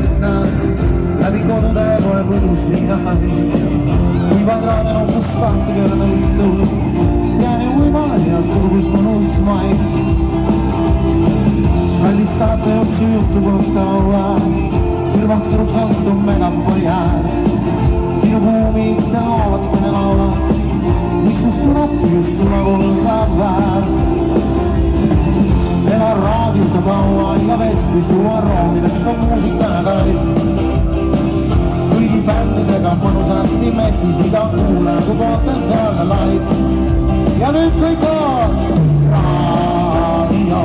linna, läbi kodude pole põdus viinaid. Kui vadraden on mustahti kella nõutu, tean ju võimal ja kurgus mõnus maid. Kallis saate otsu juttu poleks kaua, külvastunuks vastu megafoni äär. Sinu kuumikte laulaks mõne laulad, miks must tulebki just sulle olla väär. Ela raadios on kaua iga vestlis tuua roomideks on muusika kaib. Kuigi bändidega mõnusasti mestis iga kuule nagu potentsiaalne laip. Ja nüüd kõik koos raadio.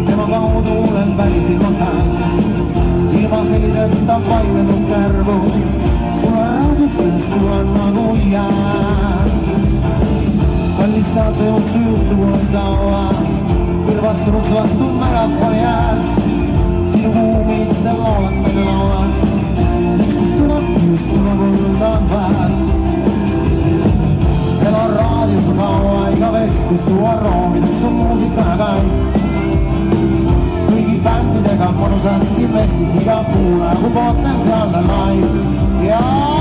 Tema kaudu olen välisilma häält, ilma helideta painenud kärvu, sulle raadusest sulle nagu jääb. Kallis saate otsu juttu poleks kaua, kõrvastunuks vastu megafoni äärt. Sinu kuumite laulaks nagu laulaks, miks must tulebki just sulle põlda väärt. Ela raadios on kaua iga vestlis tuua roomideks on muusika kaib. Kuigi bändidega mõnusasti mestis iga kuule nagu potentsiaalne laip.